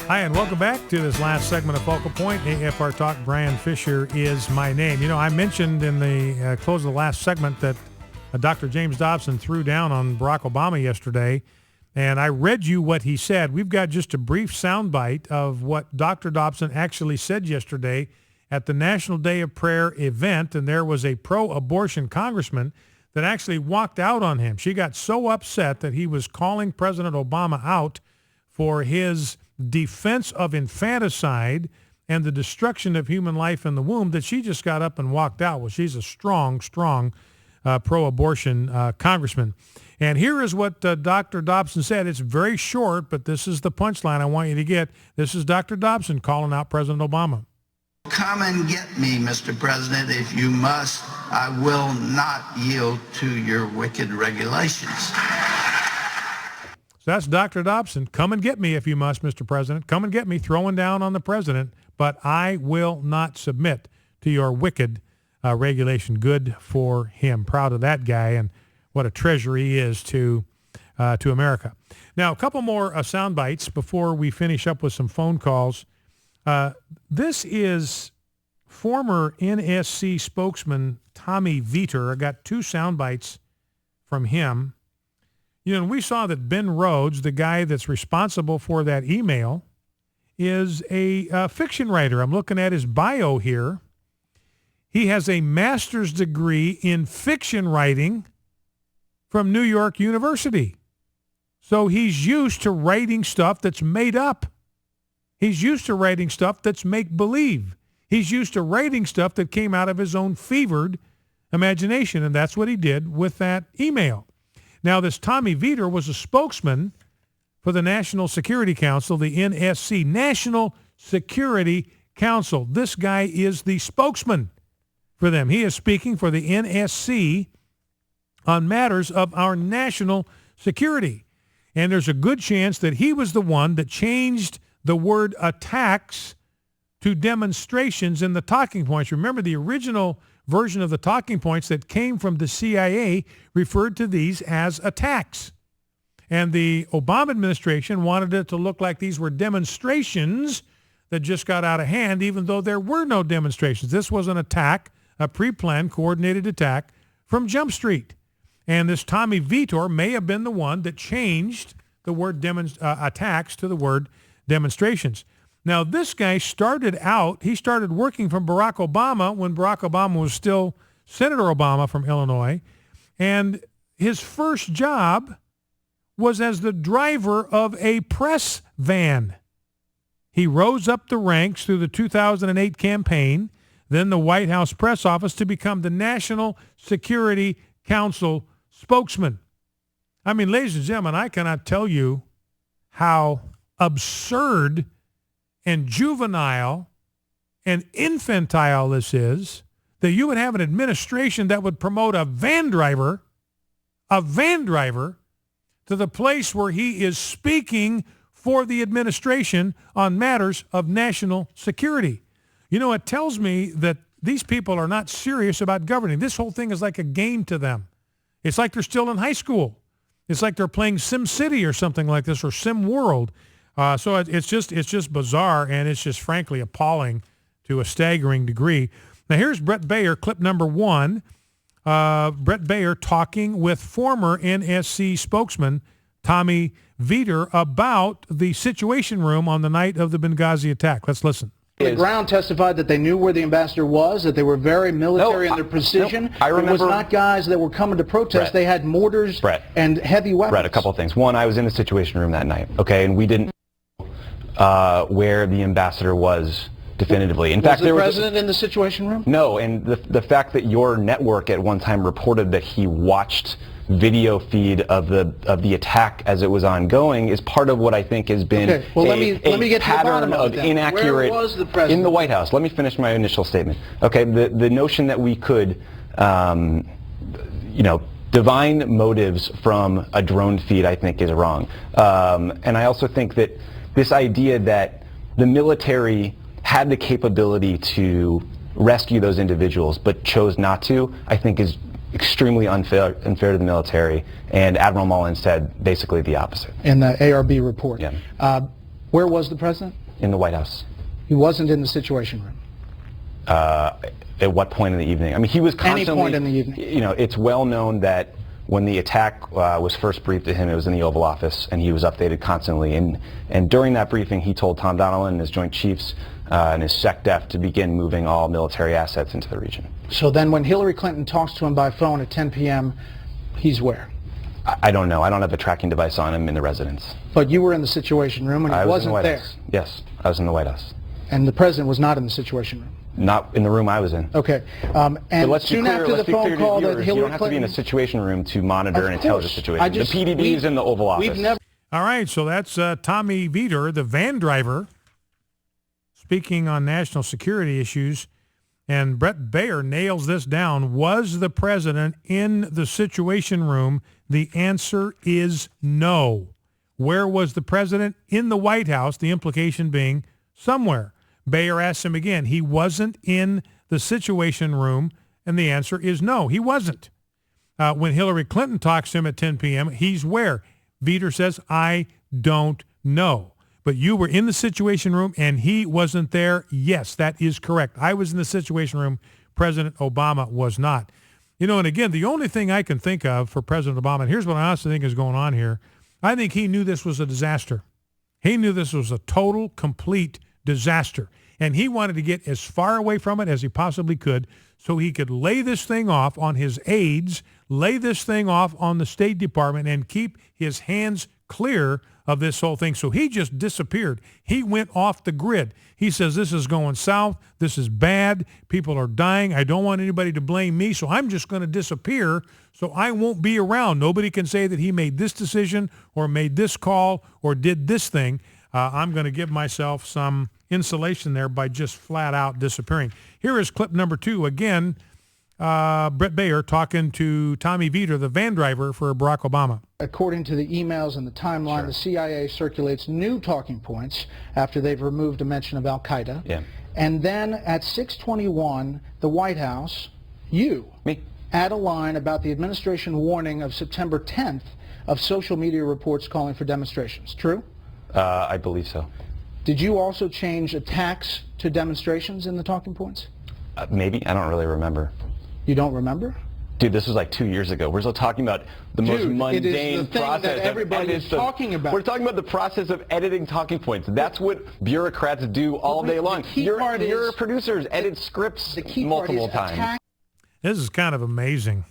Hi, and welcome back to this last segment of Focal Point. AFR Talk, Brian Fisher is my name. You know, I mentioned in the close of the last segment that Dr. James Dobson threw down on Barack Obama yesterday, and I read you what he said. We've got just a brief soundbite of what Dr. Dobson actually said yesterday at the National Day of Prayer event, and there was a pro-abortion congressman that actually walked out on him. She got so upset that he was calling President Obama out for his defense of infanticide and the destruction of human life in the womb that she just got up and walked out. Well, she's a strong pro-abortion congressman. And here is what Dr. Dobson said. It's very short, but this is the punchline I want you to get. This is Dr. Dobson calling out President Obama. Come and get me, Mr. President, if you must. I will not yield to your wicked regulations. So that's Dr. Dobson. Come and get me if you must, Mr. President. Come and get me, throwing down on the president, but I will not submit to your wicked regulation. Good for him. Proud of that guy, and what a treasure he is to America. Now, a couple more sound bites before we finish up with some phone calls. This is former NSC spokesman Tommy Vietor. I got two sound bites from him. You know, we saw that Ben Rhodes, the guy that's responsible for that email, is a fiction writer. I'm looking at his bio here. He has a master's degree in fiction writing from New York University. So he's used to writing stuff that's made up. He's used to writing stuff that's make-believe. He's used to writing stuff that came out of his own fevered imagination, and that's what he did with that email. Now, this Tommy Vietor was a spokesman for the National Security Council, the NSC, National Security Council. This guy is the spokesman for them. He is speaking for the NSC on matters of our national security. And there's a good chance that he was the one that changed the word attacks to demonstrations in the talking points. Remember, the original version of the talking points that came from the CIA referred to these as attacks. And the Obama administration wanted it to look like these were demonstrations that just got out of hand, even though there were no demonstrations. This was an attack, a pre-planned, coordinated attack from Jump Street. And this Tommy Vietor may have been the one that changed the word attacks to the word demonstrations. Now, this guy started working for Barack Obama when Barack Obama was still Senator Obama from Illinois. And his first job was as the driver of a press van. He rose up the ranks through the 2008 campaign, then the White House press office, to become the National Security Council spokesman. I mean, ladies and gentlemen, I cannot tell you how absurd and juvenile and infantile this is, that you would have an administration that would promote a van driver to the place where he is speaking for the administration on matters of national security. You know, it tells me that these people are not serious about governing. This whole thing is like a game to them. It's like they're still in high school. It's like they're playing Sim City or something like this, or Sim World. So it's just bizarre, and it's just frankly appalling to a staggering degree. Now here's Brett Baer, clip number one. Brett Baer talking with former NSC spokesman Tommy Vietor about the Situation Room on the night of the Benghazi attack. Let's listen. The ground testified that they knew where the ambassador was, that they were very military in their precision. I remember, it was not guys that were coming to protest. Brett, they had mortars and heavy weapons. Brett, a couple of things. One, I was in the Situation Room that night, okay, and we didn't know where the ambassador was definitively. In fact, was the president in the Situation Room? No, and the fact that your network at one time reported that he watched video feed of the attack as it was ongoing is part of what I think has been let me get pattern of inaccurate. Where was the president? In the White House. Let me finish my initial statement. Okay, the notion that we could, divine motives from a drone feed, I think, is wrong. And I also think that this idea that the military had the capability to rescue those individuals but chose not to, I think is extremely unfair to the military, and Admiral Mullen said basically the opposite. In the ARB report. Yeah. Where was the president? In the White House. He wasn't in the Situation Room. At what point in the evening? I mean, he was constantly... Any point in the evening. You know, it's well known that when the attack was first briefed to him, it was in the Oval Office, and he was updated constantly. And during that briefing, he told Tom Donilon and his Joint Chiefs and his SecDef to begin moving all military assets into the region. So then when Hillary Clinton talks to him by phone at 10 p.m., he's where? I don't know. I don't have a tracking device on him in the residence. But you were in the Situation Room, and he wasn't there. House. Yes, I was in the White House. And the president was not in the Situation Room? Not in the room I was in. Okay. And soon after the phone call that Hillary Clinton... You don't have to be in a Situation Room to monitor and intelligence situation. The PDB is in the Oval Office. All right, so that's Tommy Vietor, the van driver, speaking on national security issues. And Brett Baer nails this down. Was the president in the Situation Room? The answer is no. Where was the president? In the White House, the implication being somewhere. Baer asks him again. He wasn't in the Situation Room, and the answer is no, he wasn't. When Hillary Clinton talks to him at 10 p.m., he's where? Vietor says, I don't know. But you were in the Situation Room, and he wasn't there. Yes, that is correct. I was in the Situation Room. President Obama was not. You know, and again, the only thing I can think of for President Obama, and here's what I honestly think is going on here, I think he knew this was a disaster. He knew this was a total, complete disaster. And he wanted to get as far away from it as he possibly could so he could lay this thing off on his aides, lay this thing off on the State Department, and keep his hands clear of this whole thing. So he just disappeared. He went off the grid. He says, this is going south. This is bad. People are dying. I don't want anybody to blame me, so I'm just going to disappear so I won't be around. Nobody can say that he made this decision or made this call or did this thing. I'm going to give myself some insulation there by just flat out disappearing. Here is clip number 2. Again, Brett Baer talking to Tommy Vietor, the van driver for Barack Obama. According to the emails and the timeline, the CIA circulates new talking points after they've removed a mention of al-Qaeda. Yeah. And then at 6:21, the White House, Me, add a line about the administration warning of September 10th of social media reports calling for demonstrations. True? I believe so. Did you also change attacks to demonstrations in the talking points? Maybe. I don't really remember. You don't remember? Dude, this was like 2 years ago. We're still talking about the most mundane it is the thing process that everybody is talking about. We're talking about the process of editing talking points. That's what bureaucrats do all day long. Your producers edit scripts multiple times. This is kind of amazing.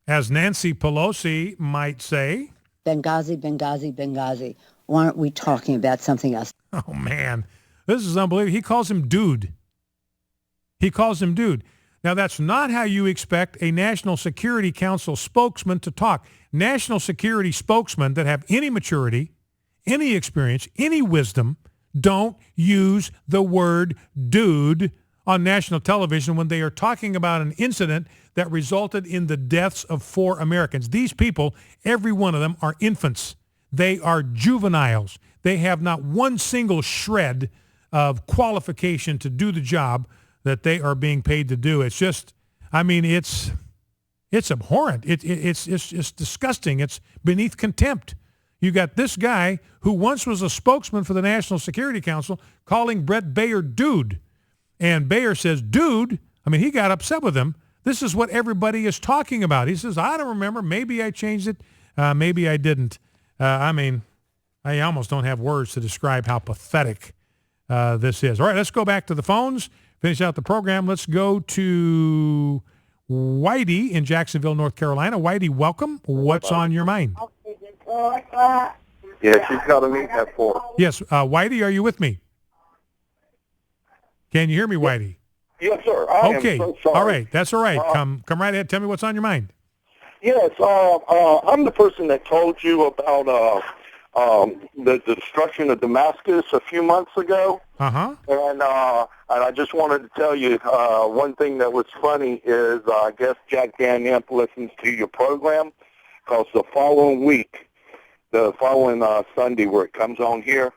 As Nancy Pelosi might say, Benghazi, Benghazi, Benghazi. Why aren't we talking about something else? Oh, man. This is unbelievable. He calls him dude. He calls him dude. Now, that's not how you expect a National Security Council spokesman to talk. National security spokesmen that have any maturity, any experience, any wisdom, don't use the word dude on national television when they are talking about an incident that resulted in the deaths of 4 Americans. These people, every one of them, are infants. They are juveniles. They have not one single shred of qualification to do the job that they are being paid to do. It's just, I mean, it's abhorrent. It's disgusting. It's beneath contempt. You got this guy who once was a spokesman for the National Security Council calling Brett Baer dude. And Baer says, dude, I mean, he got upset with him. This is what everybody is talking about. He says, I don't remember. Maybe I changed it. Maybe I didn't. I mean, I almost don't have words to describe how pathetic this is. All right, let's go back to the phones, finish out the program. Let's go to Whitey in Jacksonville, North Carolina. Whitey, welcome. What's on your mind? Yeah, she's got to meet at 4. Yes, Whitey, are you with me? Can you hear me, Whitey? Yes, sir. I okay. am so sorry. All right, that's all right. Come right ahead. Tell me what's on your mind. Yes, I'm the person that told you about the destruction of Damascus a few months ago. Uh-huh. And I just wanted to tell you one thing that was funny is I guess Jack Van Imp listens to your program because the following week, the following Sunday where it comes on here,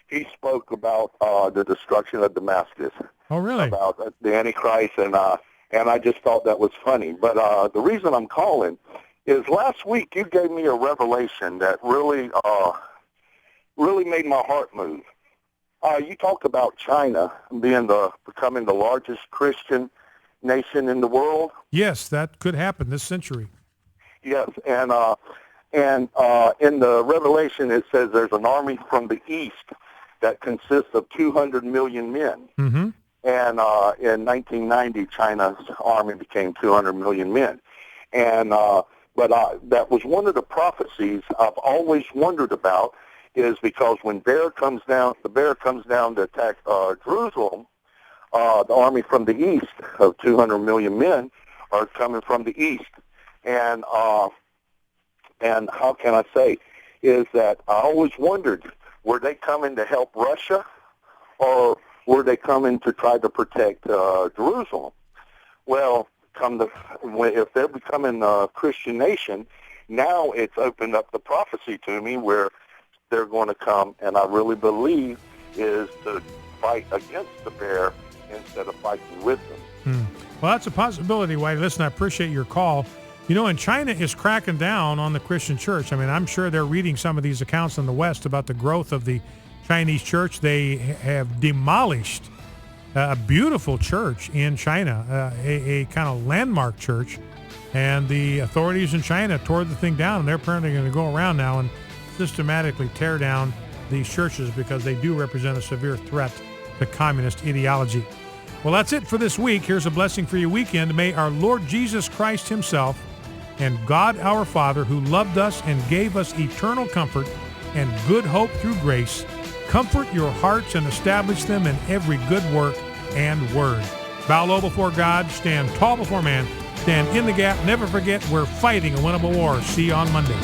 he spoke about the destruction of Damascus. Oh, really? About the Antichrist, and I just thought that was funny. But the reason I'm calling is last week you gave me a revelation that really made my heart move. You talked about China becoming the largest Christian nation in the world. Yes, that could happen this century. Yes, and in the Revelation it says there's an army from the east that consists of 200 million men. Mm-hmm. And in 1990, China's army became 200 million men. And but that was one of the prophecies I've always wondered about, is because when the bear comes down to attack Jerusalem, the army from the east of 200 million men are coming from the east. And how can I say, is that I always wondered, were they coming to help Russia, or were they coming to try to protect Jerusalem? Well, if they're becoming a Christian nation, now it's opened up the prophecy to me where they're going to come, and I really believe is to fight against the bear instead of fighting with them. Well, that's a possibility, Whitey. Listen, I appreciate your call. You know, and China is cracking down on the Christian church. I mean, I'm sure they're reading some of these accounts in the West about the growth of the Chinese church. They have demolished a beautiful church in China, a kind of landmark church, and the authorities in China tore the thing down, and they're apparently going to go around now and systematically tear down these churches because they do represent a severe threat to communist ideology. Well, that's it for this week. Here's a blessing for your weekend. May our Lord Jesus Christ himself and God our Father, who loved us and gave us eternal comfort and good hope through grace, comfort your hearts and establish them in every good work and word. Bow low before God, stand tall before man, stand in the gap. Never forget, we're fighting a winnable war. See you on Monday.